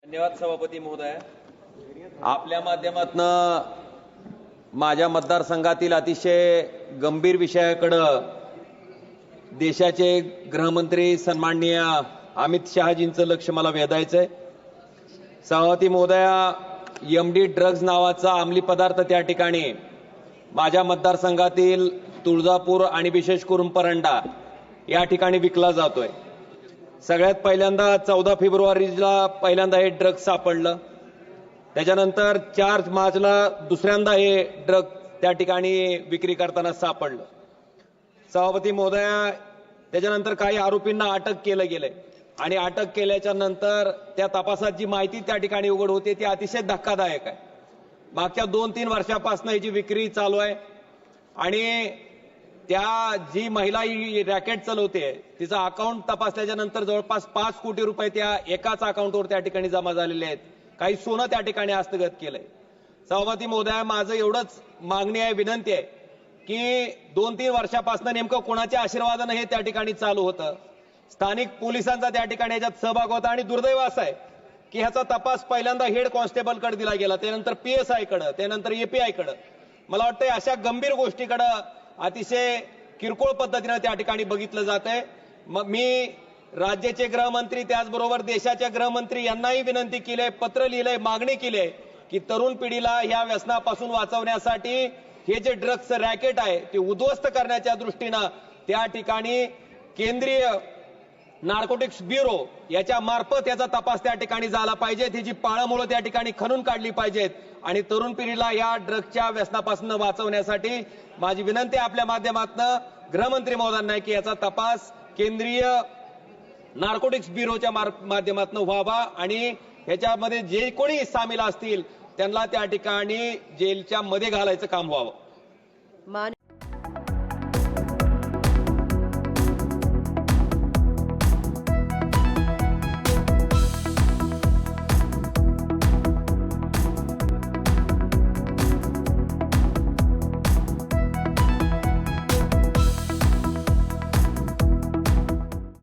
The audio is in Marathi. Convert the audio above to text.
धन्यवाद सभापती महोदय। आपल्या माध्यमातून माझ्या मतदारसंघातील अतिशय गंभीर विषयाकडे देशाचे गृहमंत्री सन्माननीय अमित शहाजींचं लक्ष मला वेधायचंय। सभापती महोदया, एमडी ड्रग्ज नावाचा अंमली पदार्थ त्या ठिकाणी माझ्या मतदारसंघातील तुळजापूर आणि विशेष करून परंडा या ठिकाणी विकला जातोय। सगळ्यात पहिल्यांदा 14 फेब्रुवारीला पहिल्यांदा हे ड्रग सापडलं, त्याच्यानंतर 4 मार्चला दुसऱ्यांदा हे ड्रग त्या ठिकाणी विक्री करताना सापडलं। सभापती महोदया, त्याच्यानंतर काही आरोपींना अटक केलं गेलंय आणि अटक केल्याच्या नंतर त्या तपासात जी माहिती त्या ठिकाणी उघड होते ती अतिशय धक्कादायक आहे। मागच्या 2-3 वर्षापासून याची विक्री चालू आहे आणि त्या जी महिला ही रॅकेट चालवते तिचा अकाउंट तपासल्याच्या नंतर जवळपास 5 कोटी रुपये त्या एकाच अकाउंटवर त्या ठिकाणी जमा झालेले आहेत। काही सोनं त्या ठिकाणी हस्तगत केलंय। सभापती महोदय, माझं एवढंच मागणी आहे, विनंती आहे की 2-3 वर्षापासून नेमकं कोणाच्या आशीर्वादाने हे त्या ठिकाणी चालू होतं। स्थानिक पोलिसांचा त्या ठिकाणी याच्यात सहभाग होता आणि दुर्दैव असं आहे की ह्याचा तपास पहिल्यांदा हेड कॉन्स्टेबलकडे दिला गेला, त्यानंतर PSI कडे, त्यानंतर API कडे। मला वाटतं अशा गंभीर गोष्टीकडे अतिशय किरकोळ पद्धतीने त्या ठिकाणी बघितलं जातंय। मग मी राज्याचे गृहमंत्री त्याचबरोबर देशाच्या गृहमंत्री यांनाही विनंती केली, पत्र लिहिलंय, मागणी केली आहे की तरुण पिढीला या व्यसनापासून वाचवण्यासाठी हे जे ड्रग्स रॅकेट आहे ते उद्ध्वस्त करण्याच्या दृष्टीने त्या ठिकाणी केंद्रीय नार्कोटिक्स ब्युरो याच्या मार्फत याचा तपास त्या ठिकाणी झाला पाहिजे। त्याची पाळंमुळं त्या ठिकाणी खणून काढली पाहिजेत आणि तरुण पिढीला या ड्रग्सच्या व्यसनापासून वाचवण्यासाठी माझी विनंती आपल्या माध्यमातून गृहमंत्री महोदयांना की याचा तपास केंद्रीय नार्कोटिक्स ब्युरोच्या माध्यमातून व्हावा आणि ह्याच्यामध्ये जे कोणी सामील असतील त्यांना त्या ठिकाणी जेलच्या मध्ये घालायचं काम व्हावं।